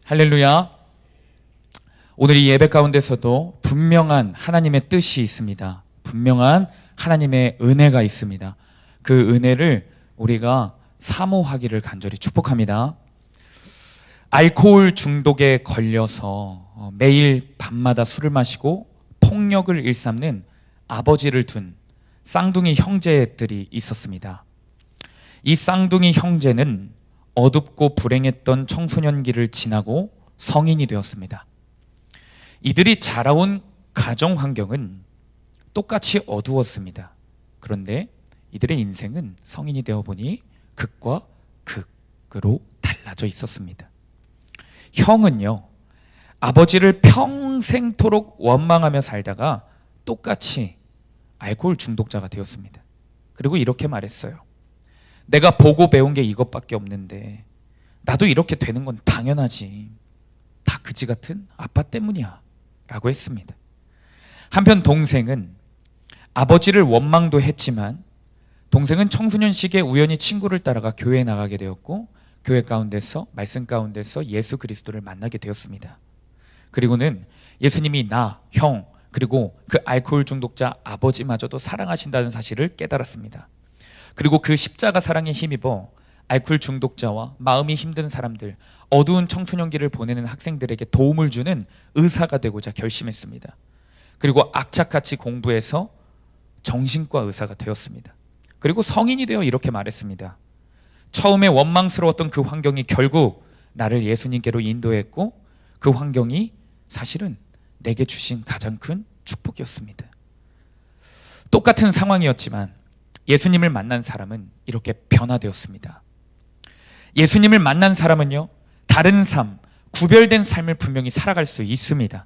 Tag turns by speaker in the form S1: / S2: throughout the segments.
S1: 할렐루야. 오늘 이 예배 가운데서도 분명한 하나님의 뜻이 있습니다. 분명한 하나님의 은혜가 있습니다. 그 은혜를 우리가 사모하기를 간절히 축복합니다. 알코올 중독에 걸려서 매일 밤마다 술을 마시고 폭력을 일삼는 아버지를 둔 쌍둥이 형제들이 있었습니다. 이 쌍둥이 형제는 어둡고 불행했던 청소년기를 지나고 성인이 되었습니다. 이들이 자라온 가정 환경은 똑같이 어두웠습니다. 그런데 이들의 인생은 성인이 되어 보니 극과 극으로 달라져 있었습니다. 형은요, 아버지를 평생토록 원망하며 살다가 똑같이 알코올 중독자가 되었습니다. 그리고 이렇게 말했어요. 내가 보고 배운 게 이것밖에 없는데 나도 이렇게 되는 건 당연하지. 다 그지 같은 아빠 때문이야 라고 했습니다. 한편 동생은 아버지를 원망도 했지만 동생은 청소년 시기에 우연히 친구를 따라가 교회에 나가게 되었고 교회 가운데서 말씀 가운데서 예수 그리스도를 만나게 되었습니다. 그리고는 예수님이 나, 형, 그리고 그 알코올 중독자 아버지마저도 사랑하신다는 사실을 깨달았습니다. 그리고 그 십자가 사랑에 힘입어 알코올 중독자와 마음이 힘든 사람들, 어두운 청소년기를 보내는 학생들에게 도움을 주는 의사가 되고자 결심했습니다. 그리고 악착같이 공부해서 정신과 의사가 되었습니다. 그리고 성인이 되어 이렇게 말했습니다. 처음에 원망스러웠던 그 환경이 결국 나를 예수님께로 인도했고 그 환경이 사실은 내게 주신 가장 큰 축복이었습니다. 똑같은 상황이었지만 예수님을 만난 사람은 이렇게 변화되었습니다. 예수님을 만난 사람은요, 다른 삶, 구별된 삶을 분명히 살아갈 수 있습니다.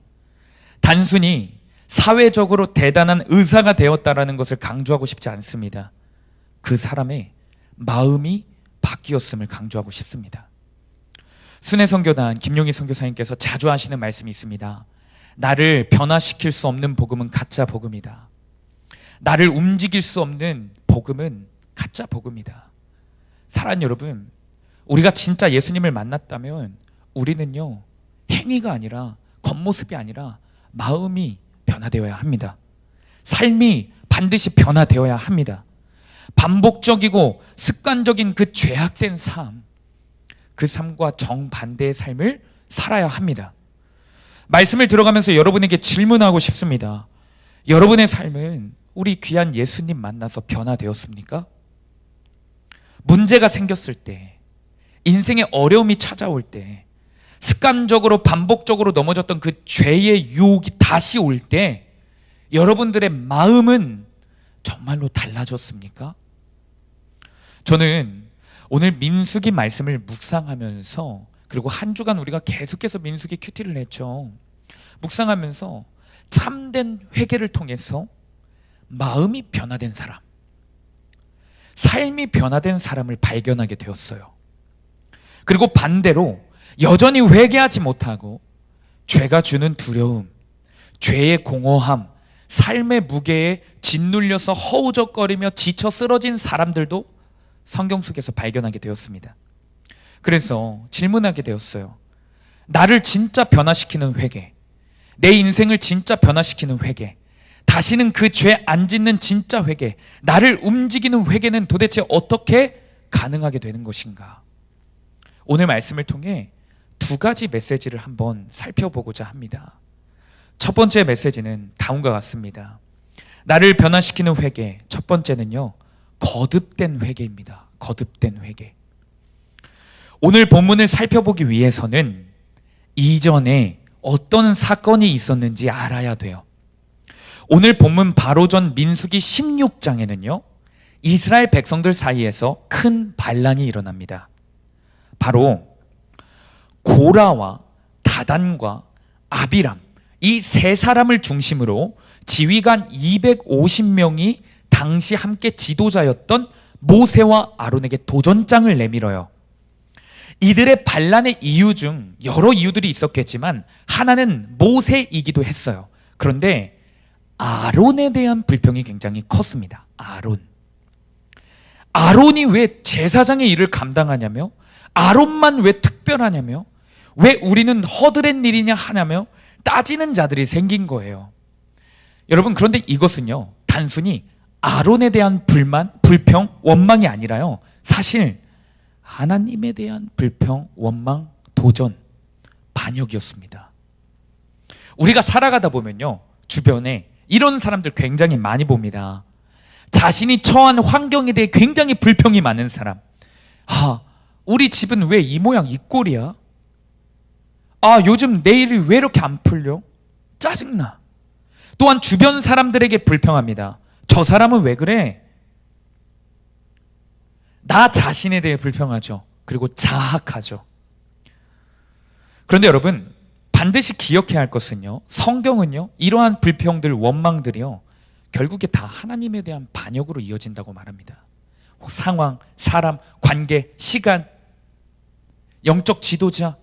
S1: 단순히 사회적으로 대단한 의사가 되었다라는 것을 강조하고 싶지 않습니다. 그 사람의 마음이 바뀌었음을 강조하고 싶습니다. 순회선교단 김용희 선교사님께서 자주 하시는 말씀이 있습니다. 나를 변화시킬 수 없는 복음은 가짜 복음이다. 나를 움직일 수 없는 복음은 가짜 복음이다. 사랑하는 여러분, 우리가 진짜 예수님을 만났다면 우리는요, 행위가 아니라 겉모습이 아니라 마음이 변화되어야 합니다. 삶이 반드시 변화되어야 합니다. 반복적이고 습관적인 그 죄악된 삶, 그 삶과 정반대의 삶을 살아야 합니다. 말씀을 들어가면서 여러분에게 질문하고 싶습니다. 여러분의 삶은 우리 귀한 예수님 만나서 변화되었습니까? 문제가 생겼을 때, 인생의 어려움이 찾아올 때, 습관적으로 반복적으로 넘어졌던 그 죄의 유혹이 다시 올 때 여러분들의 마음은 정말로 달라졌습니까? 저는 오늘 민수기 말씀을 묵상하면서, 그리고 한 주간 우리가 계속해서 민수기 큐티를 했죠. 묵상하면서 참된 회개를 통해서 마음이 변화된 사람, 삶이 변화된 사람을 발견하게 되었어요. 그리고 반대로 여전히 회개하지 못하고 죄가 주는 두려움, 죄의 공허함, 삶의 무게에 짓눌려서 허우적거리며 지쳐 쓰러진 사람들도 성경 속에서 발견하게 되었습니다. 그래서 질문하게 되었어요. 나를 진짜 변화시키는 회개, 내 인생을 진짜 변화시키는 회개, 다시는 그 죄 안 짓는 진짜 회개, 나를 움직이는 회개는 도대체 어떻게 가능하게 되는 것인가? 오늘 말씀을 통해 두 가지 메시지를 한번 살펴보고자 합니다. 첫 번째 메시지는 다음과 같습니다. 나를 변화시키는 회개, 첫 번째는요, 거듭된 회개입니다. 거듭된 회개. 오늘 본문을 살펴보기 위해서는 이전에 어떤 사건이 있었는지 알아야 돼요. 오늘 본문 바로 전 민수기 16장에는요, 이스라엘 백성들 사이에서 큰 반란이 일어납니다. 바로 고라와 다단과 아비람, 이 세 사람을 중심으로 지휘관 250명이 당시 함께 지도자였던 모세와 아론에게 도전장을 내밀어요. 이들의 반란의 이유 중 여러 이유들이 있었겠지만 하나는 모세이기도 했어요. 그런데 아론에 대한 불평이 굉장히 컸습니다. 아론이 왜 제사장의 일을 감당하냐며, 아론만 왜 특별하냐며, 왜 우리는 허드렛 일이냐 하냐며 따지는 자들이 생긴 거예요. 여러분, 그런데 이것은요, 단순히 아론에 대한 불만, 불평, 원망이 아니라요, 사실 하나님에 대한 불평, 원망, 도전, 반역이었습니다. 우리가 살아가다 보면요, 주변에 이런 사람들 굉장히 많이 봅니다. 자신이 처한 환경에 대해 굉장히 불평이 많은 사람. 우리 집은 왜 이 모양 이 꼴이야? 요즘 내 일이 왜 이렇게 안 풀려? 짜증나. 또한 주변 사람들에게 불평합니다. 저 사람은 왜 그래? 나 자신에 대해 불평하죠. 그리고 자학하죠. 그런데 여러분, 반드시 기억해야 할 것은요, 성경은요, 이러한 불평들, 원망들이요, 결국에 다 하나님에 대한 반역으로 이어진다고 말합니다. 상황, 사람, 관계, 시간, 영적 지도자에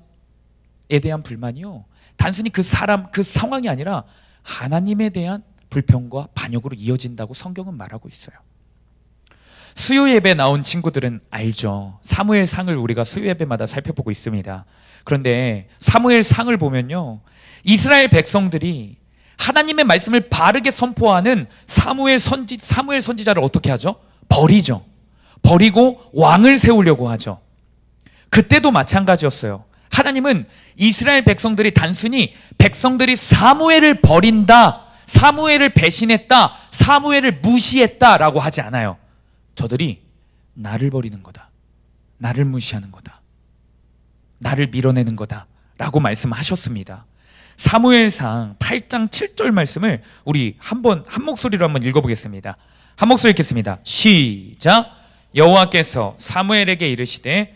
S1: 대한 불만이요, 단순히 그 사람, 그 상황이 아니라 하나님에 대한 불평과 반역으로 이어진다고 성경은 말하고 있어요. 수요 예배 나온 친구들은 알죠. 사무엘상을 우리가 수요 예배마다 살펴보고 있습니다. 그런데 사무엘상을 보면요, 이스라엘 백성들이 하나님의 말씀을 바르게 선포하는 사무엘 선지자를 어떻게 하죠? 버리죠. 버리고 왕을 세우려고 하죠. 그때도 마찬가지였어요. 하나님은 이스라엘 백성들이 단순히 백성들이 사무엘을 버린다, 사무엘을 배신했다, 사무엘을 무시했다라고 하지 않아요. 저들이 나를 버리는 거다, 나를 무시하는 거다, 나를 밀어내는 거다 라고 말씀하셨습니다. 사무엘상 8장 7절 말씀을 우리 한 목소리로 한번 읽어보겠습니다. 한 목소리 읽겠습니다. 시작. 여호와께서 사무엘에게 이르시되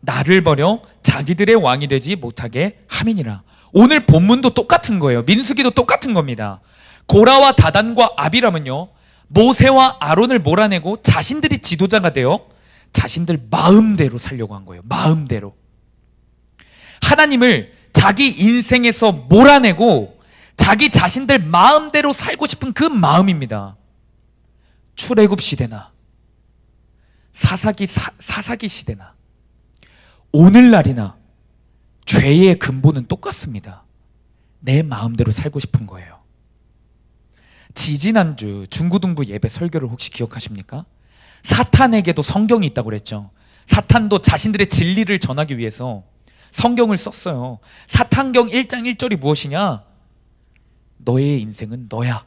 S1: 나를 버려 자기들의 왕이 되지 못하게 함이니라. 오늘 본문도 똑같은 거예요. 민수기도 똑같은 겁니다. 고라와 다단과 아비람은요, 모세와 아론을 몰아내고 자신들이 지도자가 되어 자신들 마음대로 살려고 한 거예요. 마음대로. 하나님을 자기 인생에서 몰아내고 자기 자신들 마음대로 살고 싶은 그 마음입니다. 출애굽 시대나 사사기 시대나 오늘날이나 죄의 근본은 똑같습니다. 내 마음대로 살고 싶은 거예요. 지지난주 중고등부 예배 설교를 혹시 기억하십니까? 사탄에게도 성경이 있다고 그랬죠. 사탄도 자신들의 진리를 전하기 위해서 성경을 썼어요. 사탄경 1장 1절이 무엇이냐? 너의 인생은 너야,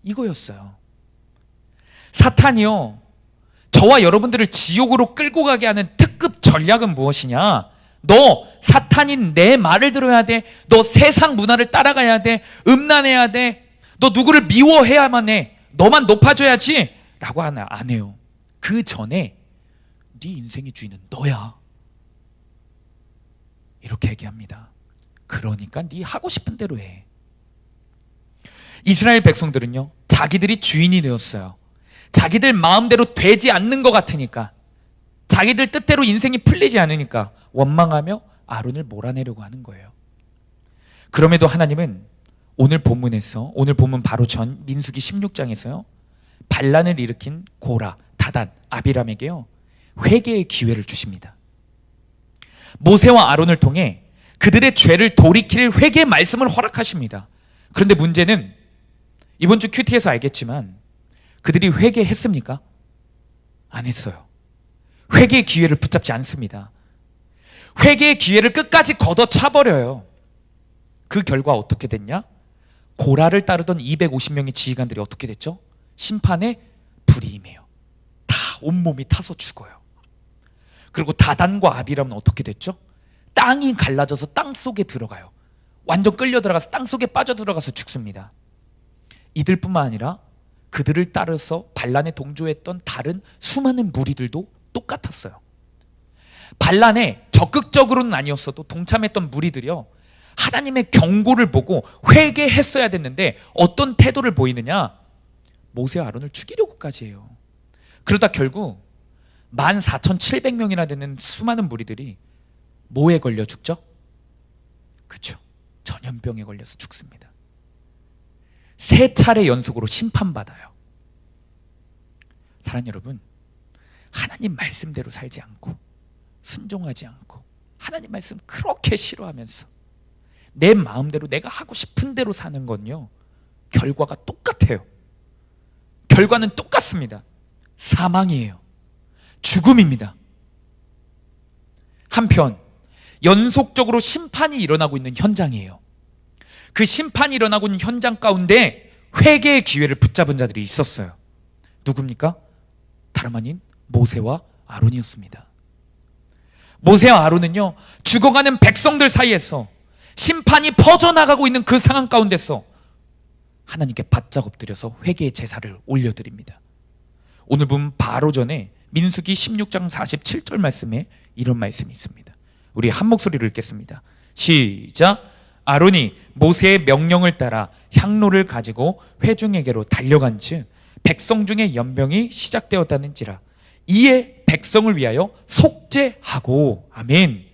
S1: 이거였어요. 사탄이요, 저와 여러분들을 지옥으로 끌고 가게 하는 특급 전략은 무엇이냐? 너 사탄인 내 말을 들어야 돼. 너 세상 문화를 따라가야 돼. 음란해야 돼. 너 누구를 미워해야만 해. 너만 높아져야지 라고 안 해요. 그 전에 네 인생의 주인은 너야, 이렇게 얘기합니다. 그러니까 네 하고 싶은 대로 해. 이스라엘 백성들은요, 자기들이 주인이 되었어요. 자기들 마음대로 되지 않는 것 같으니까, 자기들 뜻대로 인생이 풀리지 않으니까 원망하며 아론을 몰아내려고 하는 거예요. 그럼에도 하나님은 오늘 본문 바로 전 민수기 16장에서요, 반란을 일으킨 고라, 다단, 아비람에게요, 회개의 기회를 주십니다. 모세와 아론을 통해 그들의 죄를 돌이킬 회개의 말씀을 허락하십니다. 그런데 문제는 이번 주 큐티에서 알겠지만 그들이 회개했습니까? 안 했어요. 회개의 기회를 붙잡지 않습니다. 회개의 기회를 끝까지 걷어차버려요. 그 결과 어떻게 됐냐? 고라를 따르던 250명의 지휘관들이 어떻게 됐죠? 심판에 불이 임해요. 다 온몸이 타서 죽어요. 그리고 다단과 아비람은 어떻게 됐죠? 땅이 갈라져서 땅 속에 들어가요. 완전 끌려 들어가서 땅 속에 빠져 들어가서 죽습니다. 이들뿐만 아니라 그들을 따라서 반란에 동조했던 다른 수많은 무리들도 똑같았어요. 반란에 적극적으로는 아니었어도 동참했던 무리들이요, 하나님의 경고를 보고 회개했어야 됐는데 어떤 태도를 보이느냐? 모세와 아론을 죽이려고까지 해요. 그러다 결국 14,700명이나 되는 수많은 무리들이 뭐에 걸려 죽죠? 그렇죠, 전염병에 걸려서 죽습니다. 3차례 연속으로 심판받아요. 사랑하는 여러분, 하나님 말씀대로 살지 않고 순종하지 않고 하나님 말씀 그렇게 싫어하면서 내 마음대로 내가 하고 싶은 대로 사는 건요, 결과가 똑같아요. 결과는 똑같습니다. 사망이에요. 죽음입니다. 한편 연속적으로 심판이 일어나고 있는 현장이에요. 그 심판이 일어나고 있는 현장 가운데 회개의 기회를 붙잡은 자들이 있었어요. 누굽니까? 다름 아닌 모세와 아론이었습니다. 모세와 아론은요, 죽어가는 백성들 사이에서 심판이 퍼져나가고 있는 그 상황 가운데서 하나님께 바짝 엎드려서 회개의 제사를 올려드립니다. 오늘 본 바로 전에 민수기 16장 47절 말씀에 이런 말씀이 있습니다. 우리 한 목소리를 읽겠습니다. 시작. 아론이 모세의 명령을 따라 향로를 가지고 회중에게로 달려간 즉 백성 중에 연병이 시작되었다는지라. 이에 백성을 위하여 속죄하고. 아멘.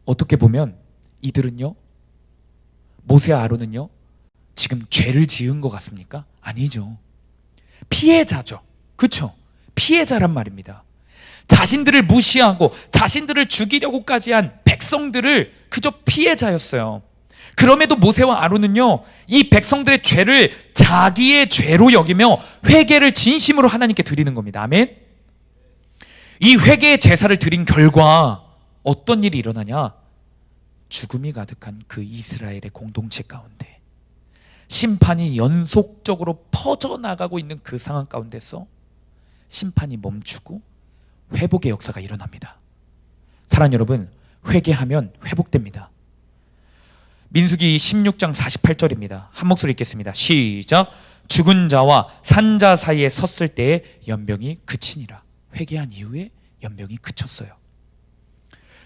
S1: 어떻게 보면 이들은요, 모세와 아론은요, 지금 죄를 지은 것 같습니까? 아니죠. 피해자죠. 그렇죠? 피해자란 말입니다. 자신들을 무시하고 자신들을 죽이려고까지 한 백성들을 그저 피해자였어요. 그럼에도 모세와 아론은요, 이 백성들의 죄를 자기의 죄로 여기며 회개를 진심으로 하나님께 드리는 겁니다. 아멘. 이 회개의 제사를 드린 결과 어떤 일이 일어나냐? 죽음이 가득한 그 이스라엘의 공동체 가운데 심판이 연속적으로 퍼져나가고 있는 그 상황 가운데서 심판이 멈추고 회복의 역사가 일어납니다. 사랑하는 여러분, 회개하면 회복됩니다. 민수기 16장 48절입니다. 한 목소리 읽겠습니다. 시작. 죽은 자와 산 자 사이에 섰을 때에 연병이 그치니라. 회개한 이후에 연병이 그쳤어요.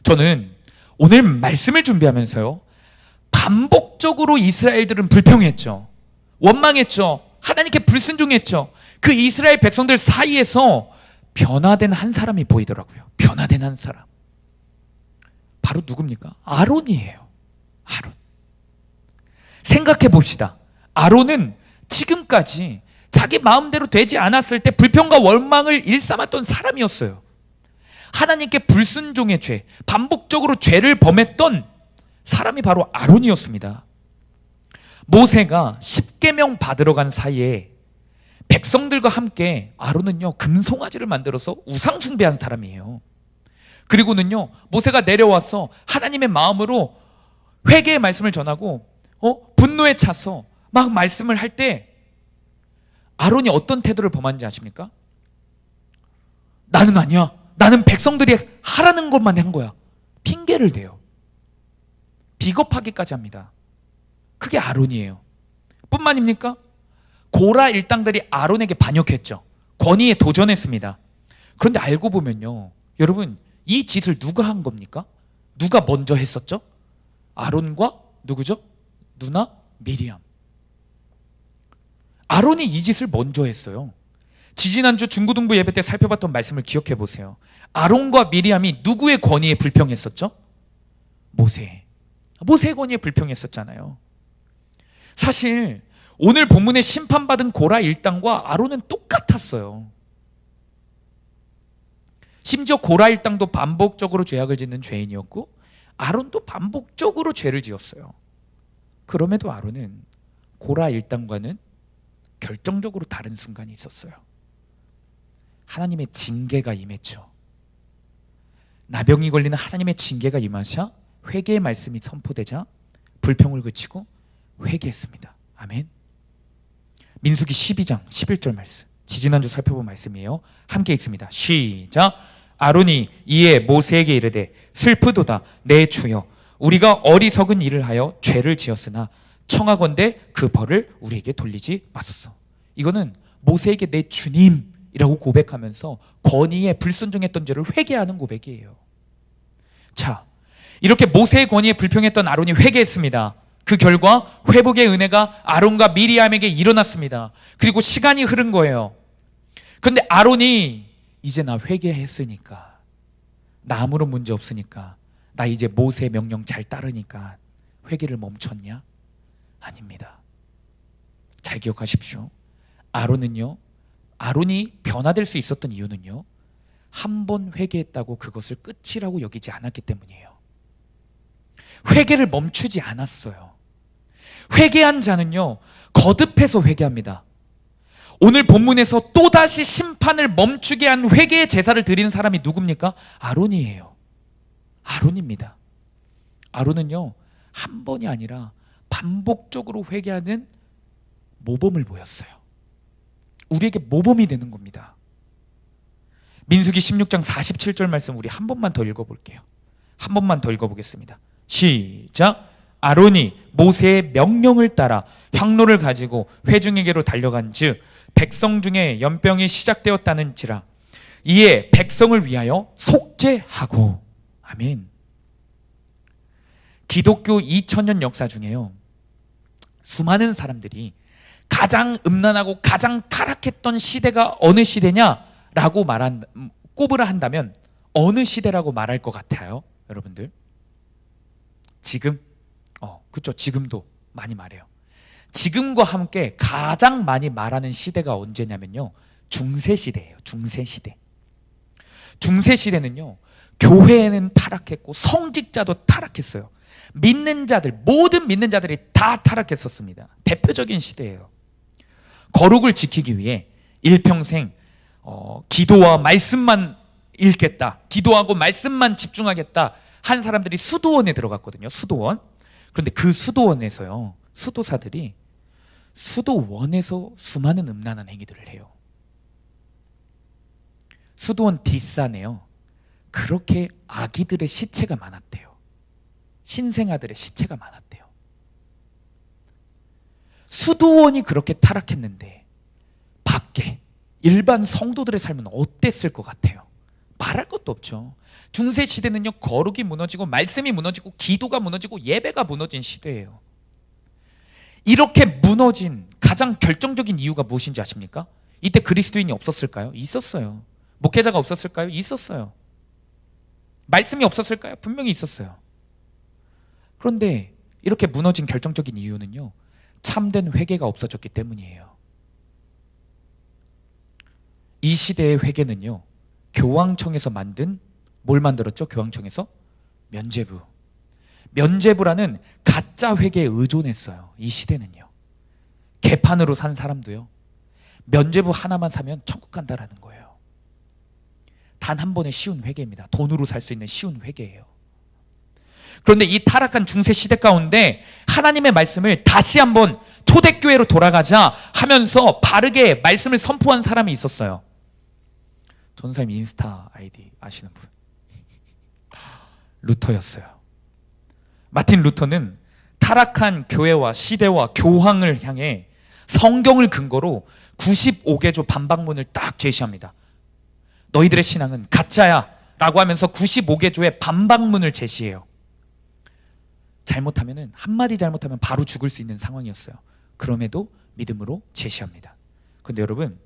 S1: 저는 오늘 말씀을 준비하면서요, 반복적으로 이스라엘들은 불평했죠. 원망했죠. 하나님께 불순종했죠. 그 이스라엘 백성들 사이에서 변화된 한 사람이 보이더라고요. 변화된 한 사람. 바로 누굽니까? 아론이에요. 아론. 생각해 봅시다. 아론은 지금까지 자기 마음대로 되지 않았을 때 불평과 원망을 일삼았던 사람이었어요. 하나님께 불순종의 죄, 반복적으로 죄를 범했던 사람이 바로 아론이었습니다. 모세가 십계명 받으러 간 사이에 백성들과 함께 아론은요, 금송아지를 만들어서 우상 숭배한 사람이에요. 그리고는요, 모세가 내려와서 하나님의 마음으로 회개의 말씀을 전하고 분노에 차서 막 말씀을 할 때 아론이 어떤 태도를 범하는지 아십니까? 나는 아니야. 나는 백성들이 하라는 것만 한 거야. 핑계를 대요. 비겁하기까지 합니다. 그게 아론이에요. 뿐만입니까? 고라 일당들이 아론에게 반역했죠. 권위에 도전했습니다. 그런데 알고 보면요, 여러분, 이 짓을 누가 한 겁니까? 누가 먼저 했었죠? 아론과 누구죠? 누나 미리암. 아론이 이 짓을 먼저 했어요. 지지난주 중고등부 예배 때 살펴봤던 말씀을 기억해 보세요. 아론과 미리암이 누구의 권위에 불평했었죠? 모세의 권위에 불평했었잖아요. 사실 오늘 본문에 심판받은 고라 일당과 아론은 똑같았어요. 심지어 고라 일당도 반복적으로 죄악을 짓는 죄인이었고 아론도 반복적으로 죄를 지었어요. 그럼에도 아론은 고라 일당과는 결정적으로 다른 순간이 있었어요. 하나님의 징계가 임했죠. 나병이 걸리는 하나님의 징계가 임하자 회개의 말씀이 선포되자 불평을 그치고 회개했습니다. 아멘. 민수기 12장 11절 말씀, 지지난주 살펴본 말씀이에요. 함께 읽습니다. 시작. 아론이 이에 모세에게 이르되 슬프도다 내 주여, 우리가 어리석은 일을 하여 죄를 지었으나 청하건대 그 벌을 우리에게 돌리지 마소서. 이거는 모세에게 내 주님이라고 고백하면서 권위에 불순종했던 죄를 회개하는 고백이에요. 자, 이렇게 모세의 권위에 불평했던 아론이 회개했습니다. 그 결과 회복의 은혜가 아론과 미리암에게 일어났습니다. 그리고 시간이 흐른 거예요. 그런데 아론이 이제 나 회개했으니까, 나 아무런 문제 없으니까, 나 이제 모세의 명령 잘 따르니까 회개를 멈췄냐? 아닙니다. 잘 기억하십시오. 아론은요, 아론이 변화될 수 있었던 이유는요, 한 번 회개했다고 그것을 끝이라고 여기지 않았기 때문이에요. 회개를 멈추지 않았어요. 회개한 자는요, 거듭해서 회개합니다. 오늘 본문에서 또다시 심판을 멈추게 한 회개의 제사를 드리는 사람이 누굽니까? 아론이에요. 아론입니다. 아론은요, 한 번이 아니라 반복적으로 회개하는 모범을 보였어요. 우리에게 모범이 되는 겁니다. 민수기 16장 47절 말씀 우리 한 번만 더 읽어볼게요. 한 번만 더 읽어보겠습니다. 시작. 아론이 모세의 명령을 따라 향로를 가지고 회중에게로 달려간 즉 백성 중에 연병이 시작되었다는지라 이에 백성을 위하여 속죄하고. 아멘. 기독교 2000년 역사 중에요, 수많은 사람들이 가장 음란하고 가장 타락했던 시대가 어느 시대냐라고 꼽으라 한다면 어느 시대라고 말할 것 같아요, 여러분들? 지금? 그렇죠. 지금도 많이 말해요. 지금과 함께 가장 많이 말하는 시대가 언제냐면요, 중세시대예요. 중세시대. 중세시대는요, 교회는 타락했고 성직자도 타락했어요. 믿는 자들, 모든 믿는 자들이 다 타락했었습니다. 대표적인 시대예요. 거룩을 지키기 위해 일평생 기도와 말씀만 읽겠다, 기도하고 말씀만 집중하겠다 한 사람들이 수도원에 들어갔거든요. 수도원. 그런데 그 수도원에서요, 수도사들이 수도원에서 수많은 음란한 행위들을 해요. 수도원 뒷산에요, 그렇게 아기들의 시체가 많았대요. 신생아들의 시체가 많았대요. 수도원이 그렇게 타락했는데 밖에 일반 성도들의 삶은 어땠을 것 같아요? 말할 것도 없죠. 중세시대는요, 거룩이 무너지고 말씀이 무너지고 기도가 무너지고 예배가 무너진 시대예요. 이렇게 무너진 가장 결정적인 이유가 무엇인지 아십니까? 이때 그리스도인이 없었을까요? 있었어요. 목회자가 없었을까요? 있었어요. 말씀이 없었을까요? 분명히 있었어요. 그런데 이렇게 무너진 결정적인 이유는요, 참된 회개가 없어졌기 때문이에요. 이 시대의 회개는요, 교황청에서 만든, 뭘 만들었죠? 교황청에서? 면죄부. 면죄부라는 가짜 회개에 의존했어요. 이 시대는요. 개판으로 산 사람도요, 면죄부 하나만 사면 천국 간다라는 거예요. 단 한 번의 쉬운 회개입니다. 돈으로 살 수 있는 쉬운 회개예요. 그런데 이 타락한 중세 시대 가운데 하나님의 말씀을 다시 한번 초대교회로 돌아가자 하면서 바르게 말씀을 선포한 사람이 있었어요. 전사님 인스타 아이디 아시는 분? 루터였어요. 마틴 루터는 타락한 교회와 시대와 교황을 향해 성경을 근거로 95개조 반박문을 딱 제시합니다. 너희들의 신앙은 가짜야 라고 하면서 95개조의 반박문을 제시해요. 잘못하면, 한마디 잘못하면 바로 죽을 수 있는 상황이었어요. 그럼에도 믿음으로 제시합니다. 근데 여러분,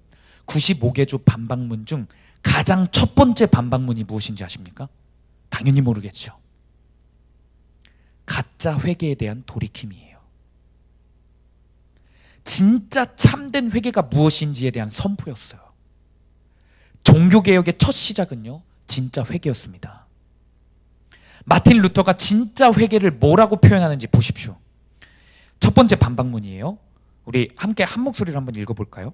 S1: 95개조 반박문 중 가장 첫 번째 반박문이 무엇인지 아십니까? 당연히 모르겠죠. 가짜 회개에 대한 돌이킴이에요. 진짜 참된 회개가 무엇인지에 대한 선포였어요. 종교개혁의 첫 시작은요, 진짜 회개였습니다. 마틴 루터가 진짜 회개를 뭐라고 표현하는지 보십시오. 첫 번째 반박문이에요. 우리 함께 한 목소리로 한번 읽어볼까요?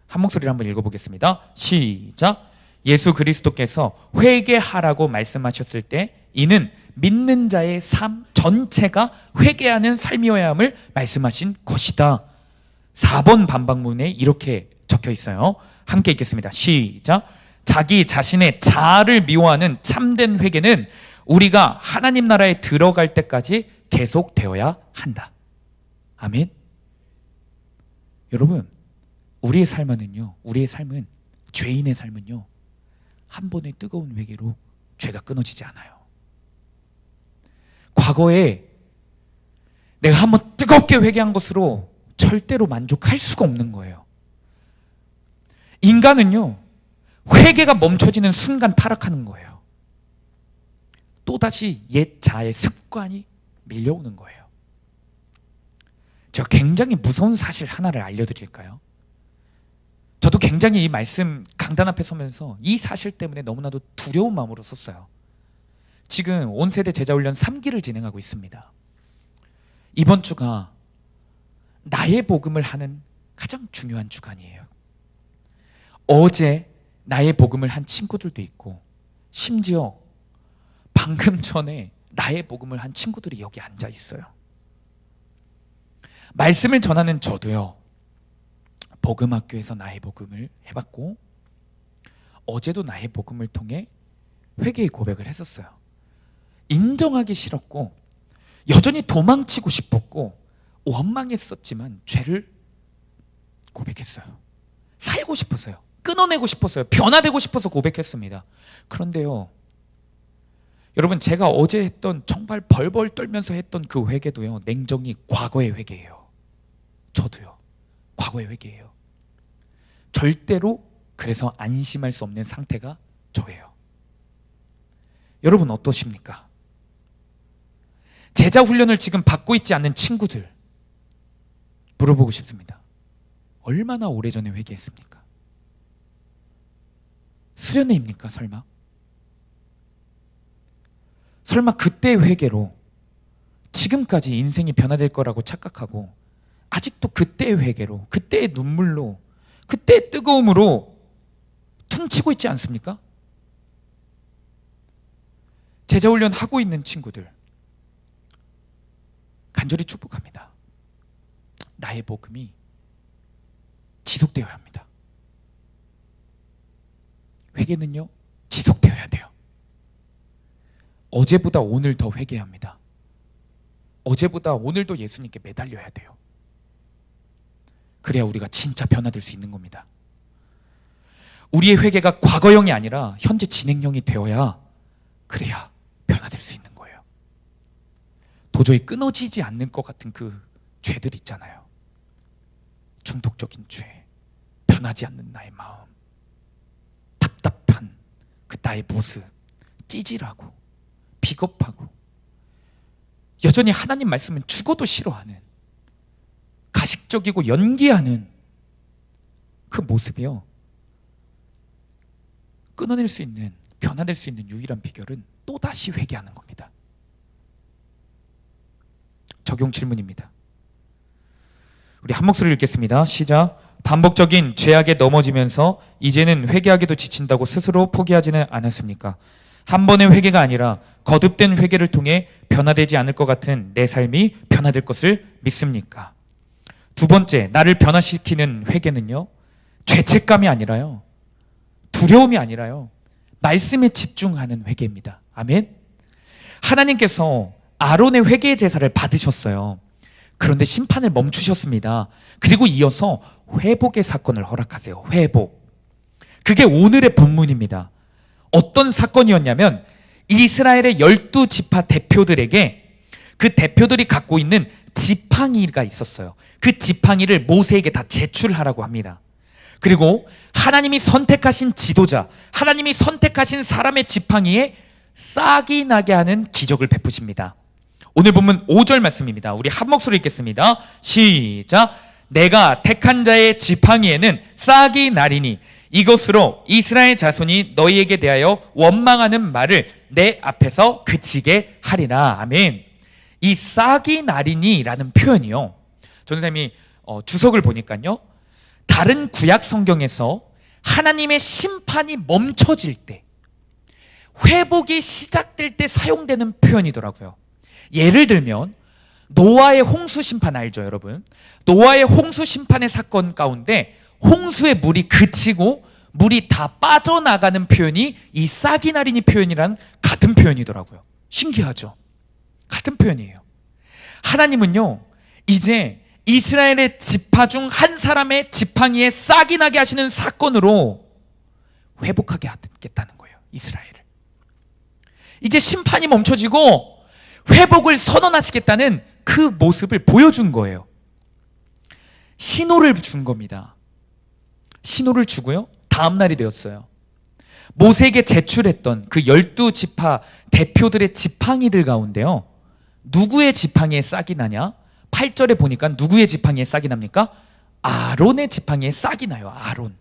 S1: 한 목소리로 한번 읽어보겠습니다. 시작. 예수 그리스도께서 회개하라고 말씀하셨을 때 이는 믿는 자의 삶 전체가 회개하는 삶이어야 함을 말씀하신 것이다. 4번 반박문에 이렇게 적혀 있어요. 함께 읽겠습니다. 시작. 자기 자신의 자아를 미워하는 참된 회개는 우리가 하나님 나라에 들어갈 때까지 계속되어야 한다. 아멘. 여러분, 우리의 삶은 죄인의 삶은요, 한 번의 뜨거운 회개로 죄가 끊어지지 않아요. 과거에 내가 한번 뜨겁게 회개한 것으로 절대로 만족할 수가 없는 거예요. 인간은요, 회개가 멈춰지는 순간 타락하는 거예요. 또다시 옛 자의 습관이 밀려오는 거예요. 제가 굉장히 무서운 사실 하나를 알려드릴까요? 저도 굉장히 이 말씀 강단 앞에 서면서 이 사실 때문에 너무나도 두려운 마음으로 섰어요. 지금 온 세대 제자훈련 3기를 진행하고 있습니다. 이번 주가 나의 복음을 하는 가장 중요한 주간이에요. 어제 나의 복음을 한 친구들도 있고, 심지어 방금 전에 나의 복음을 한 친구들이 여기 앉아 있어요. 말씀을 전하는 저도요, 복음학교에서 나의 복음을 해봤고, 어제도 나의 복음을 통해 회개의 고백을 했었어요. 인정하기 싫었고, 여전히 도망치고 싶었고, 원망했었지만 죄를 고백했어요. 살고 싶었어요. 끊어내고 싶었어요. 변화되고 싶어서 고백했습니다. 그런데요, 여러분, 제가 어제 했던 정말 벌벌 떨면서 했던 그 회개도요, 냉정히 과거의 회개예요. 저도요, 과거의 회개예요. 절대로 그래서 안심할 수 없는 상태가 저예요. 여러분 어떠십니까? 제자 훈련을 지금 받고 있지 않는 친구들 물어보고 싶습니다. 얼마나 오래전에 회개했습니까? 수련회입니까? 설마 그때의 회개로 지금까지 인생이 변화될 거라고 착각하고 아직도 그때의 회개로, 그때의 눈물로, 그때의 뜨거움으로 퉁치고 있지 않습니까? 제자훈련 하고 있는 친구들 간절히 축복합니다. 나의 복음이 지속되어야 합니다. 회개는요, 지속되어야 돼요. 어제보다 오늘 더 회개합니다. 어제보다 오늘도 예수님께 매달려야 돼요. 그래야 우리가 진짜 변화될 수 있는 겁니다. 우리의 회개가 과거형이 아니라 현재 진행형이 되어야, 그래야 변화될 수 있는 거예요. 도저히 끊어지지 않는 것 같은 그 죄들 있잖아요. 중독적인 죄, 변하지 않는 나의 마음, 답답한 그 나의 모습, 찌질하고 비겁하고 여전히 하나님 말씀은 죽어도 싫어하는, 가식적이고 연기하는 그 모습이요, 끊어낼 수 있는, 변화될 수 있는 유일한 비결은 또다시 회개하는 겁니다. 적용 질문입니다. 우리 한 목소리를 읽겠습니다. 시작. 반복적인 죄악에 넘어지면서 이제는 회개하기도 지친다고 스스로 포기하지는 않았습니까? 한 번의 회개가 아니라 거듭된 회개를 통해 변화되지 않을 것 같은 내 삶이 변화될 것을 믿습니까? 두 번째, 나를 변화시키는 회개는요, 죄책감이 아니라요, 두려움이 아니라요, 말씀에 집중하는 회개입니다. 아멘. 하나님께서 아론의 회개의 제사를 받으셨어요. 그런데 심판을 멈추셨습니다. 그리고 이어서 회복의 사건을 허락하세요. 회복. 그게 오늘의 본문입니다. 어떤 사건이었냐면, 이스라엘의 12지파 대표들에게 그 대표들이 갖고 있는 지팡이가 있었어요. 그 지팡이를 모세에게 다 제출하라고 합니다. 그리고 하나님이 선택하신 지도자, 하나님이 선택하신 사람의 지팡이에 싹이 나게 하는 기적을 베푸십니다. 오늘 본문 5절 말씀입니다. 우리 한 목소리 읽겠습니다. 시작. 내가 택한 자의 지팡이에는 싹이 나리니 이것으로 이스라엘 자손이 너희에게 대하여 원망하는 말을 내 앞에서 그치게 하리라. 아멘. 이 싹이 나리니라는 표현이요, 전선생님이 주석을 보니까요, 다른 구약 성경에서 하나님의 심판이 멈춰질 때, 회복이 시작될 때 사용되는 표현이더라고요. 예를 들면 노아의 홍수 심판 알죠, 여러분? 노아의 홍수 심판의 사건 가운데 홍수의 물이 그치고 물이 다 빠져나가는 표현이 이 싹이 나리니 표현이란 같은 표현이더라고요. 신기하죠? 같은 표현이에요. 하나님은요, 이제 이스라엘의 지파 중 한 사람의 지팡이에 싹이 나게 하시는 사건으로 회복하게 하겠다는 거예요, 이스라엘을. 이제 심판이 멈춰지고 회복을 선언하시겠다는 그 모습을 보여준 거예요. 신호를 준 겁니다. 신호를 주고요, 다음 날이 되었어요. 모세에게 제출했던 그 12지파 대표들의 지팡이들 가운데요, 누구의 지팡이에 싹이 나냐? 8절에 보니까 누구의 지팡이에 싹이 납니까? 아론의 지팡이에 싹이 나요. 아론.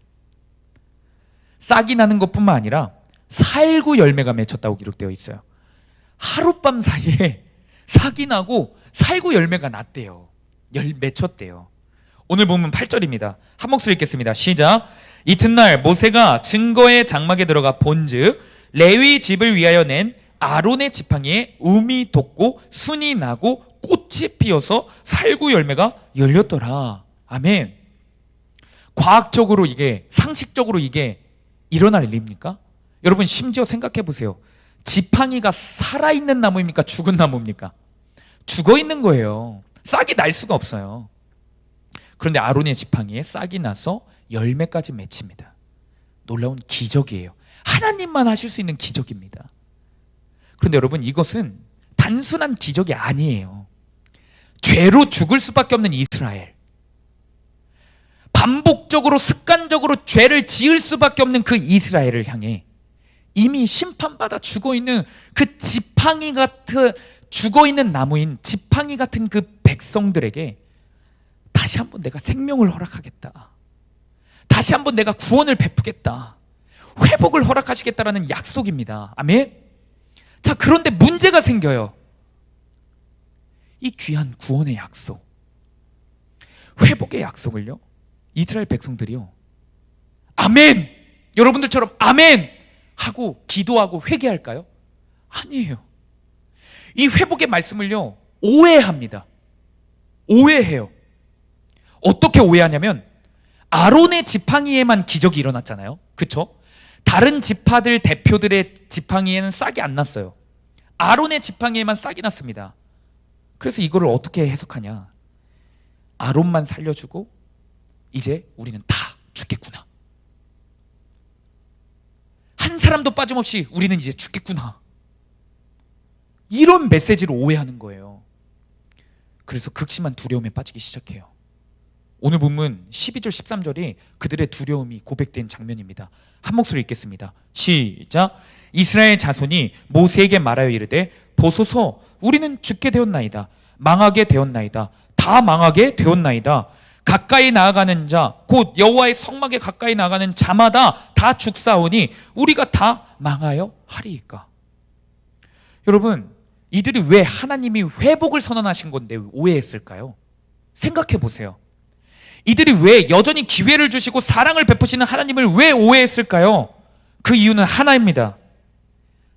S1: 싹이 나는 것뿐만 아니라 살구 열매가 맺혔다고 기록되어 있어요. 하룻밤 사이에 싹이 나고 살구 열매가 났대요. 맺혔대요. 오늘 보면 8절입니다. 한 목소리 읽겠습니다. 시작. 이튿날 모세가 증거의 장막에 들어가 본즉 레위 집을 위하여 낸 아론의 지팡이에 움이 돋고 순이 나고 꽃이 피어서 살구 열매가 열렸더라. 아멘. 과학적으로 이게, 상식적으로 이게 일어날 일입니까? 여러분 심지어 생각해 보세요. 지팡이가 살아있는 나무입니까? 죽은 나무입니까? 죽어있는 거예요. 싹이 날 수가 없어요. 그런데 아론의 지팡이에 싹이 나서 열매까지 맺힙니다. 놀라운 기적이에요. 하나님만 하실 수 있는 기적입니다. 그런데 여러분 이것은 단순한 기적이 아니에요. 죄로 죽을 수밖에 없는 이스라엘, 반복적으로 습관적으로 죄를 지을 수밖에 없는 그 이스라엘을 향해 이미 심판받아 죽어있는 그 지팡이 같은, 죽어있는 나무인 지팡이 같은 그 백성들에게 다시 한번 내가 생명을 허락하겠다, 다시 한번 내가 구원을 베푸겠다, 회복을 허락하시겠다라는 약속입니다. 아멘. 자, 그런데 문제가 생겨요. 이 귀한 구원의 약속, 회복의 약속을요, 이스라엘 백성들이요, 아멘, 여러분들처럼 아멘 하고 기도하고 회개할까요? 아니에요. 이 회복의 말씀을요 오해합니다. 오해해요. 어떻게 오해하냐면 아론의 지팡이에만 기적이 일어났잖아요. 그쵸? 다른 지파들 대표들의 지팡이에는 싹이 안 났어요. 아론의 지팡이에만 싹이 났습니다. 그래서 이거를 어떻게 해석하냐, 아론만 살려주고 이제 우리는 다 죽겠구나, 한 사람도 빠짐없이 우리는 이제 죽겠구나, 이런 메시지를 오해하는 거예요. 그래서 극심한 두려움에 빠지기 시작해요. 오늘 본문 12절 13절이 그들의 두려움이 고백된 장면입니다. 한 목소리 읽겠습니다. 시작. 이스라엘 자손이 모세에게 말하여 이르되 보소서 우리는 죽게 되었나이다, 망하게 되었나이다, 다 망하게 되었나이다. 가까이 나아가는 자 곧 여호와의 성막에 가까이 나가는 자마다 다 죽사오니 우리가 다 망하여 하리이까. 여러분 이들이 왜 하나님이 회복을 선언하신 건데 오해했을까요? 생각해 보세요. 이들이 왜 여전히 기회를 주시고 사랑을 베푸시는 하나님을 왜 오해했을까요? 그 이유는 하나입니다.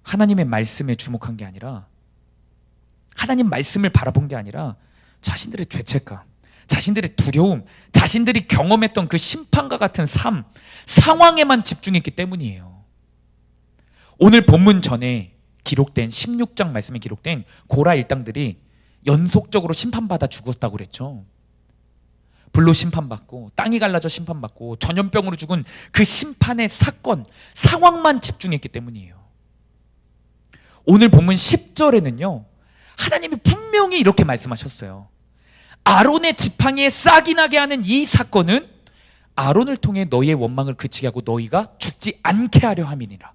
S1: 하나님의 말씀에 주목한 게 아니라, 하나님 말씀을 바라본 게 아니라 자신들의 죄책감, 자신들의 두려움, 자신들이 경험했던 그 심판과 같은 삶, 상황에만 집중했기 때문이에요. 오늘 본문 전에 기록된 16장 말씀에 기록된 고라 일당들이 연속적으로 심판받아 죽었다고 그랬죠. 불로 심판받고 땅이 갈라져 심판받고 전염병으로 죽은 그 심판의 사건, 상황만 집중했기 때문이에요. 오늘 본문 10절에는요 하나님이 분명히 이렇게 말씀하셨어요. 아론의 지팡이에 싹이 나게 하는 이 사건은 아론을 통해 너희의 원망을 그치게 하고 너희가 죽지 않게 하려 함이니라.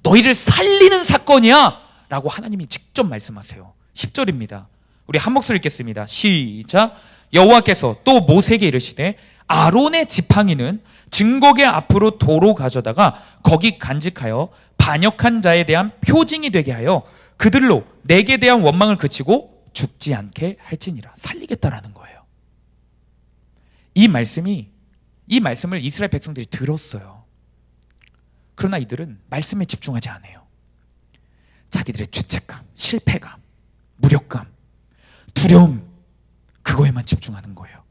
S1: 너희를 살리는 사건이야 라고 하나님이 직접 말씀하세요. 10절입니다. 우리 한 목소리 읽겠습니다. 시작. 여호와께서 또 모세에게 이르시되 아론의 지팡이는 증거궤 앞으로 도로 가져다가 거기 간직하여 반역한 자에 대한 표징이 되게 하여 그들로 내게 대한 원망을 그치고 죽지 않게 할지니라. 살리겠다라는 거예요. 이 말씀을 이스라엘 백성들이 들었어요. 그러나 이들은 말씀에 집중하지 않아요. 자기들의 죄책감, 실패감, 무력감, 두려움, 그거에만 집중하는 거예요.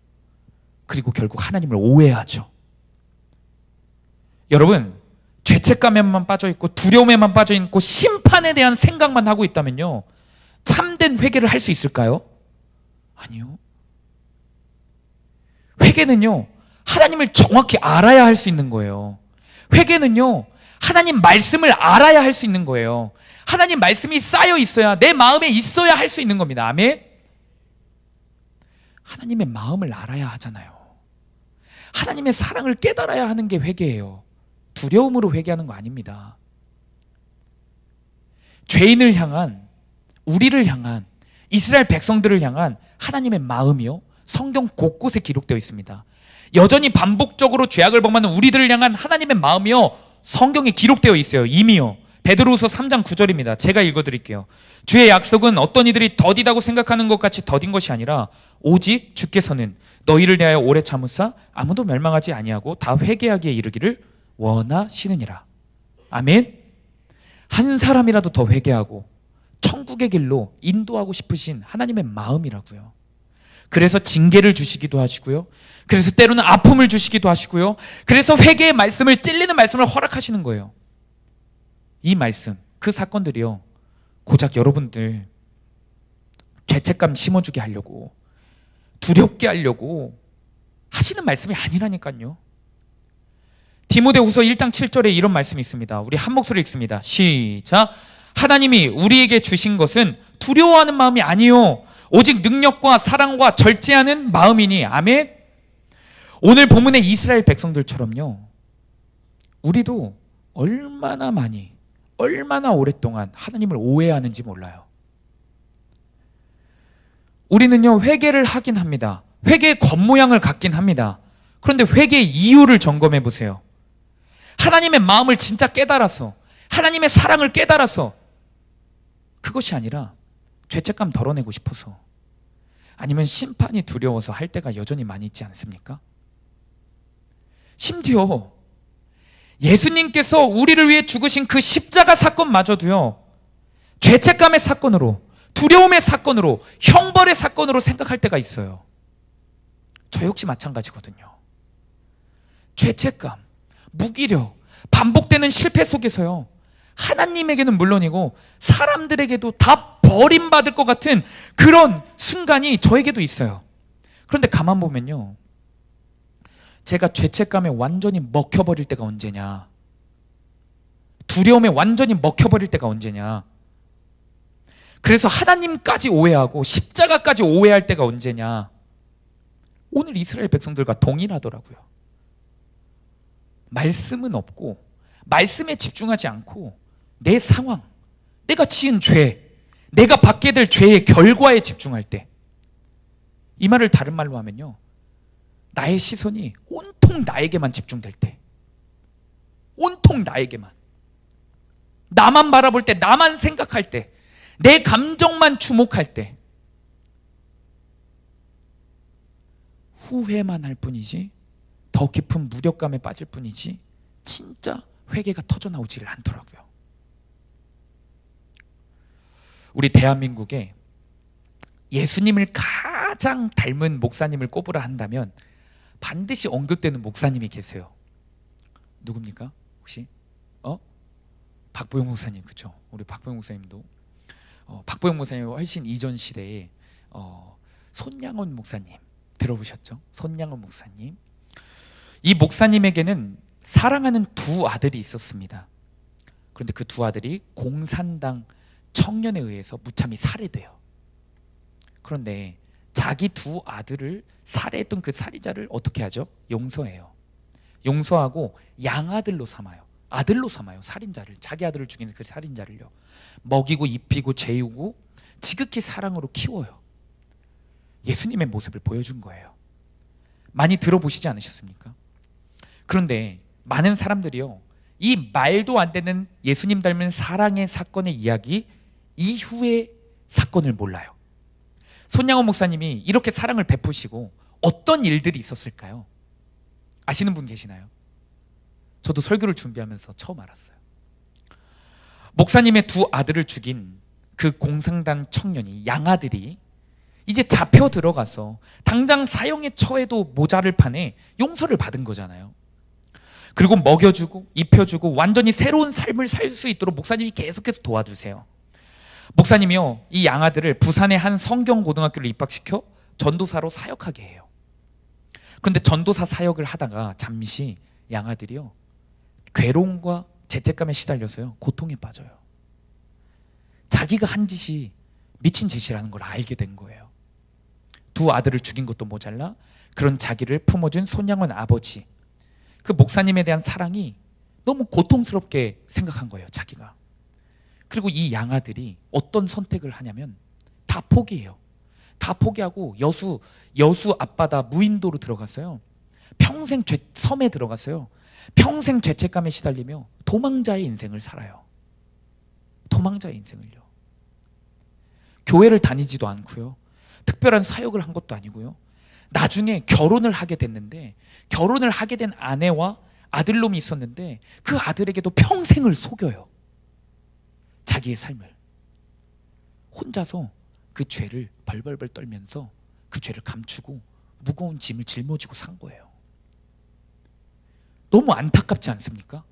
S1: 그리고 결국 하나님을 오해하죠. 여러분, 죄책감에만 빠져있고 두려움에만 빠져있고 심판에 대한 생각만 하고 있다면요 참된 회개를 할 수 있을까요? 아니요. 회개는요 하나님을 정확히 알아야 할 수 있는 거예요. 회개는요 하나님 말씀을 알아야 할 수 있는 거예요. 하나님 말씀이 쌓여 있어야, 내 마음에 있어야 할 수 있는 겁니다. 아멘. 하나님의 마음을 알아야 하잖아요. 하나님의 사랑을 깨달아야 하는 게 회개예요. 두려움으로 회개하는 거 아닙니다. 죄인을 향한, 우리를 향한, 이스라엘 백성들을 향한 하나님의 마음이요 성경 곳곳에 기록되어 있습니다. 여전히 반복적으로 죄악을 범하는 우리들을 향한 하나님의 마음이요 성경에 기록되어 있어요. 이미요. 베드로후서 3장 9절입니다. 제가 읽어드릴게요. 주의 약속은 어떤 이들이 더디다고 생각하는 것 같이 더딘 것이 아니라 오직 주께서는 너희를 대하여 오래 참으사 아무도 멸망하지 아니하고 다 회개하기에 이르기를 원하시느니라. 아멘. 한 사람이라도 더 회개하고 천국의 길로 인도하고 싶으신 하나님의 마음이라고요. 그래서 징계를 주시기도 하시고요. 그래서 때로는 아픔을 주시기도 하시고요. 그래서 회개의 말씀을, 찔리는 말씀을 허락하시는 거예요. 이 말씀, 그 사건들이요, 고작 여러분들 죄책감 심어주게 하려고, 두렵게 하려고 하시는 말씀이 아니라니까요. 디모데후서 1장 7절에 이런 말씀이 있습니다. 우리 한 목소리 읽습니다. 시작. 하나님이 우리에게 주신 것은 두려워하는 마음이 아니요 오직 능력과 사랑과 절제하는 마음이니. 아멘. 오늘 본문의 이스라엘 백성들처럼요, 우리도 얼마나 많이, 얼마나 오랫동안 하나님을 오해하는지 몰라요. 우리는요, 회개를 하긴 합니다. 회개의 겉모양을 갖긴 합니다. 그런데 회개의 이유를 점검해 보세요. 하나님의 마음을 진짜 깨달아서, 하나님의 사랑을 깨달아서, 그것이 아니라 죄책감 덜어내고 싶어서, 아니면 심판이 두려워서 할 때가 여전히 많이 있지 않습니까? 심지어 예수님께서 우리를 위해 죽으신 그 십자가 사건마저도요, 죄책감의 사건으로, 두려움의 사건으로, 형벌의 사건으로 생각할 때가 있어요. 저 역시 마찬가지거든요. 죄책감, 무기력, 반복되는 실패 속에서요, 하나님에게는 물론이고 사람들에게도 다 버림받을 것 같은 그런 순간이 저에게도 있어요. 그런데 가만 보면요, 제가 죄책감에 완전히 먹혀버릴 때가 언제냐, 두려움에 완전히 먹혀버릴 때가 언제냐, 그래서 하나님까지 오해하고 십자가까지 오해할 때가 언제냐, 오늘 이스라엘 백성들과 동일하더라고요. 말씀은 없고 말씀에 집중하지 않고 내 상황, 내가 지은 죄, 내가 받게 될 죄의 결과에 집중할 때, 이 말을 다른 말로 하면요, 나의 시선이 온통 나에게만 집중될 때, 온통 나에게만, 나만 바라볼 때, 나만 생각할 때, 내 감정만 주목할 때, 후회만 할 뿐이지, 더 깊은 무력감에 빠질 뿐이지 진짜 회개가 터져나오지를 않더라고요. 우리 대한민국에 예수님을 가장 닮은 목사님을 꼽으라 한다면 반드시 언급되는 목사님이 계세요. 누굽니까? 혹시? 박보영 목사님, 그렇죠? 우리 박보영 목사님도 박보영 목사님 훨씬 이전 시대에 손양원 목사님 들어보셨죠? 손양원 목사님. 이 목사님에게는 사랑하는 두 아들이 있었습니다. 그런데 그 두 아들이 공산당 청년에 의해서 무참히 살해돼요. 그런데 자기 두 아들을 살해했던 그 살인자를 어떻게 하죠? 용서해요. 용서하고 양아들로 삼아요. 아들로 삼아요. 살인자를, 자기 아들을 죽인 그 살인자를요, 먹이고 입히고 재우고 지극히 사랑으로 키워요. 예수님의 모습을 보여준 거예요. 많이 들어보시지 않으셨습니까? 그런데 많은 사람들이요, 이 말도 안 되는 예수님 닮은 사랑의 사건의 이야기 이후의 사건을 몰라요. 손양원 목사님이 이렇게 사랑을 베푸시고 어떤 일들이 있었을까요? 아시는 분 계시나요? 저도 설교를 준비하면서 처음 알았어요. 목사님의 두 아들을 죽인 그 공산당 청년이, 양아들이 이제 잡혀 들어가서 당장 사형에 처해도 모자를 판에 용서를 받은 거잖아요. 그리고 먹여주고 입혀주고 완전히 새로운 삶을 살 수 있도록 목사님이 계속해서 도와주세요. 목사님이요, 이 양아들을 부산의 한 성경고등학교를 입학시켜 전도사로 사역하게 해요. 그런데 전도사 사역을 하다가 잠시 양아들이요, 괴로움과 죄책감에 시달려서요, 고통에 빠져요. 자기가 한 짓이 미친 짓이라는 걸 알게 된 거예요. 두 아들을 죽인 것도 모자라 그런 자기를 품어준 손양원 아버지, 그 목사님에 대한 사랑이 너무 고통스럽게 생각한 거예요, 자기가. 그리고 이 양아들이 어떤 선택을 하냐면 다 포기해요. 다 포기하고 여수 앞바다 무인도로 들어갔어요. 평생 섬에 들어갔어요. 평생 죄책감에 시달리며 도망자의 인생을 살아요. 도망자의 인생을요. 교회를 다니지도 않고요. 특별한 사역을 한 것도 아니고요. 나중에 결혼을 하게 됐는데, 결혼을 하게 된 아내와 아들놈이 있었는데 그 아들에게도 평생을 속여요. 자기의 삶을. 혼자서 그 죄를 벌벌벌 떨면서 그 죄를 감추고 무거운 짐을 짊어지고 산 거예요. 너무 안타깝지 않습니까?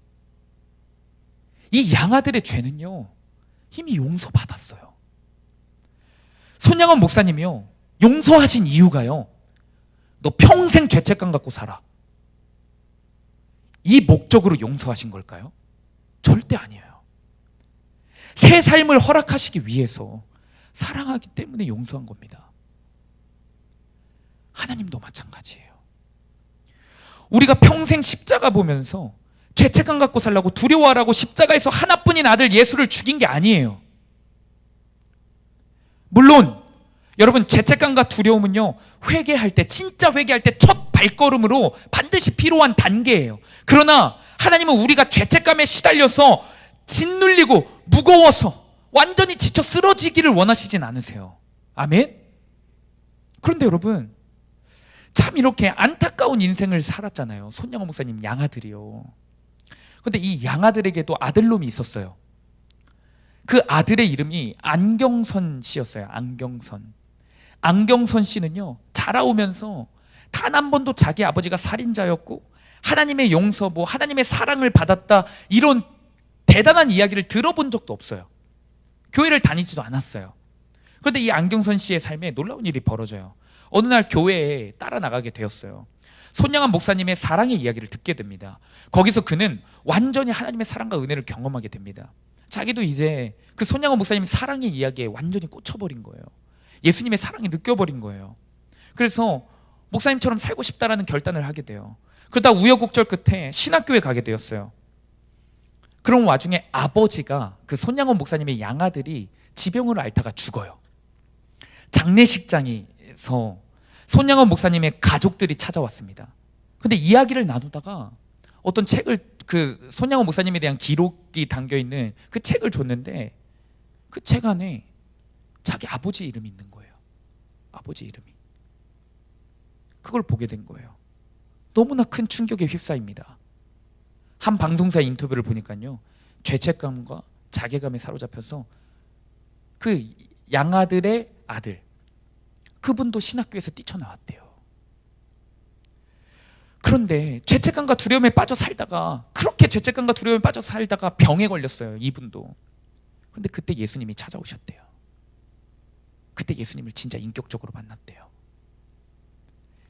S1: 이 양아들의 죄는요, 이미 용서받았어요. 손양원 목사님이요, 용서하신 이유가요, 너 평생 죄책감 갖고 살아, 이 목적으로 용서하신 걸까요? 절대 아니에요. 새 삶을 허락하시기 위해서, 사랑하기 때문에 용서한 겁니다. 하나님도 마찬가지예요. 우리가 평생 십자가 보면서 죄책감 갖고 살라고 두려워하라고 십자가에서 하나뿐인 아들 예수를 죽인 게 아니에요. 물론 여러분, 죄책감과 두려움은요, 회개할 때, 진짜 회개할 때 첫 발걸음으로 반드시 필요한 단계예요. 그러나 하나님은 우리가 죄책감에 시달려서 짓눌리고 무거워서 완전히 지쳐 쓰러지기를 원하시진 않으세요. 아멘? 그런데 여러분, 참 이렇게 안타까운 인생을 살았잖아요. 손양호 목사님 양아들이요. 그런데 이 양아들에게도 아들놈이 있었어요. 그 아들의 이름이 안경선 씨였어요. 안경선. 안경선 씨는요, 자라오면서 단 한 번도 자기 아버지가 살인자였고 하나님의 용서, 하나님의 사랑을 받았다, 이런 대단한 이야기를 들어본 적도 없어요. 교회를 다니지도 않았어요. 그런데 이 안경선 씨의 삶에 놀라운 일이 벌어져요. 어느 날 교회에 따라 나가게 되었어요. 손양한 목사님의 사랑의 이야기를 듣게 됩니다. 거기서 그는 완전히 하나님의 사랑과 은혜를 경험하게 됩니다. 자기도 이제 그 손양한 목사님 사랑의 이야기에 완전히 꽂혀버린 거예요. 예수님의 사랑이 느껴버린 거예요. 그래서 목사님처럼 살고 싶다라는 결단을 하게 돼요. 그러다 우여곡절 끝에 신학교에 가게 되었어요. 그런 와중에 아버지가, 그 손양원 목사님의 양아들이 지병으로 앓다가 죽어요. 장례식장에서 손양원 목사님의 가족들이 찾아왔습니다. 근데 이야기를 나누다가 어떤 책을, 그 손양원 목사님에 대한 기록이 담겨있는 그 책을 줬는데, 그 책 안에 자기 아버지 이름이 있는 거예요. 아버지 이름이. 그걸 보게 된 거예요. 너무나 큰 충격에 휩싸입니다. 한 방송사 인터뷰를 보니까요, 죄책감과 자괴감에 사로잡혀서 그 양아들의 아들, 그분도 신학교에서 뛰쳐나왔대요. 그런데 죄책감과 두려움에 빠져 살다가, 그렇게 죄책감과 두려움에 빠져 살다가 병에 걸렸어요. 이분도. 그런데 그때 예수님이 찾아오셨대요. 그때 예수님을 진짜 인격적으로 만났대요.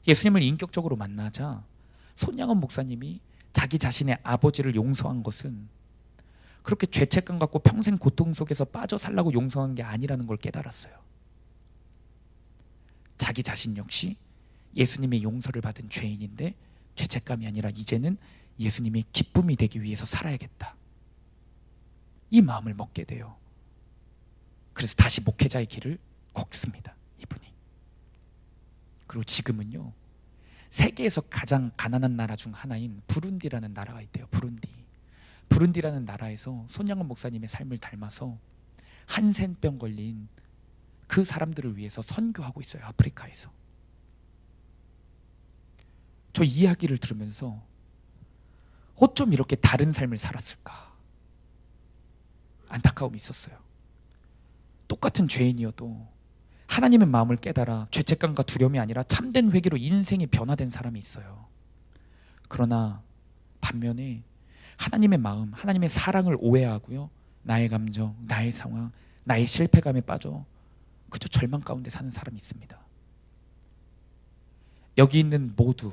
S1: 예수님을 인격적으로 만나자 손양원 목사님이 자기 자신의 아버지를 용서한 것은 그렇게 죄책감 갖고 평생 고통 속에서 빠져 살라고 용서한 게 아니라는 걸 깨달았어요. 자기 자신 역시 예수님의 용서를 받은 죄인인데 죄책감이 아니라 이제는 예수님의 기쁨이 되기 위해서 살아야겠다, 이 마음을 먹게 돼요. 그래서 다시 목회자의 길을 걷습니다, 이분이. 그리고 지금은요, 세계에서 가장 가난한 나라 중 하나인 부룬디라는 나라가 있대요. 부룬디라는 나라에서 손양원 목사님의 삶을 닮아서 한센병 걸린 그 사람들을 위해서 선교하고 있어요. 아프리카에서. 저 이야기를 들으면서 어쩜 이렇게 다른 삶을 살았을까, 안타까움이 있었어요. 똑같은 죄인이어도 하나님의 마음을 깨달아 죄책감과 두려움이 아니라 참된 회개로 인생이 변화된 사람이 있어요. 그러나 반면에 하나님의 마음, 하나님의 사랑을 오해하고요, 나의 감정, 나의 상황, 나의 실패감에 빠져 그저 절망 가운데 사는 사람이 있습니다. 여기 있는 모두,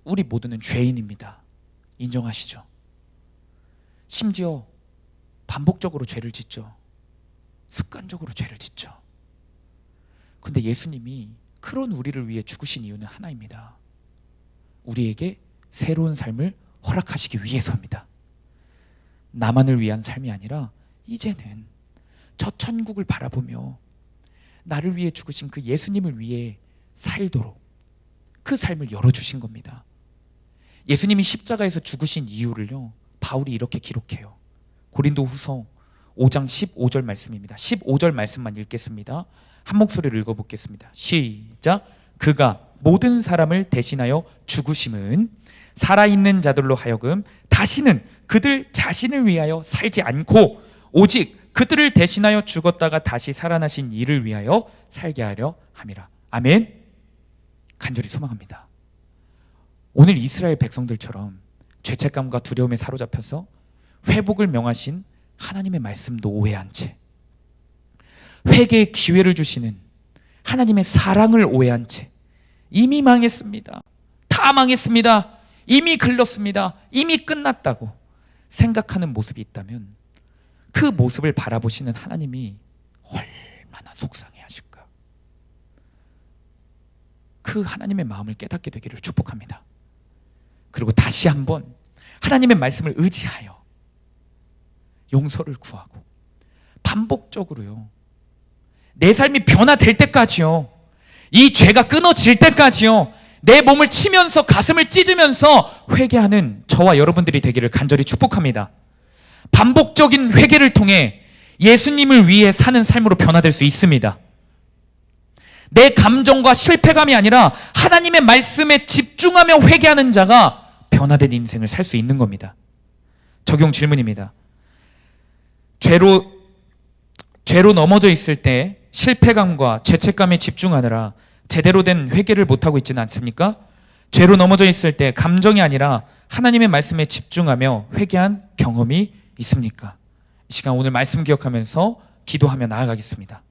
S1: 우리 모두는 죄인입니다. 인정하시죠? 심지어 반복적으로 죄를 짓죠. 습관적으로 죄를 짓죠. 근데 예수님이 그런 우리를 위해 죽으신 이유는 하나입니다. 우리에게 새로운 삶을 허락하시기 위해서입니다. 나만을 위한 삶이 아니라 이제는 저 천국을 바라보며 나를 위해 죽으신 그 예수님을 위해 살도록 그 삶을 열어주신 겁니다. 예수님이 십자가에서 죽으신 이유를요, 바울이 이렇게 기록해요. 고린도후서 5장 15절 말씀입니다. 15절 말씀만 읽겠습니다. 한 목소리로 읽어보겠습니다. 시작. 그가 모든 사람을 대신하여 죽으심은 살아있는 자들로 하여금 다시는 그들 자신을 위하여 살지 않고 오직 그들을 대신하여 죽었다가 다시 살아나신 이를 위하여 살게 하려 함이라. 아멘. 간절히 소망합니다. 오늘 이스라엘 백성들처럼 죄책감과 두려움에 사로잡혀서 회복을 명하신 하나님의 말씀도 오해한 채, 회개의 기회를 주시는 하나님의 사랑을 오해한 채 이미 망했습니다, 다 망했습니다, 이미 글렀습니다, 이미 끝났다고 생각하는 모습이 있다면 그 모습을 바라보시는 하나님이 얼마나 속상해하실까. 그 하나님의 마음을 깨닫게 되기를 축복합니다. 그리고 다시 한번 하나님의 말씀을 의지하여 용서를 구하고 반복적으로요, 내 삶이 변화될 때까지요, 이 죄가 끊어질 때까지요, 내 몸을 치면서 가슴을 찢으면서 회개하는 저와 여러분들이 되기를 간절히 축복합니다. 반복적인 회개를 통해 예수님을 위해 사는 삶으로 변화될 수 있습니다. 내 감정과 실패감이 아니라 하나님의 말씀에 집중하며 회개하는 자가 변화된 인생을 살 수 있는 겁니다. 적용 질문입니다. 죄로 넘어져 있을 때 실패감과 죄책감에 집중하느라 제대로 된 회개를 못하고 있지는 않습니까? 죄로 넘어져 있을 때 감정이 아니라 하나님의 말씀에 집중하며 회개한 경험이 있습니까? 이 시간 오늘 말씀 기억하면서 기도하며 나아가겠습니다.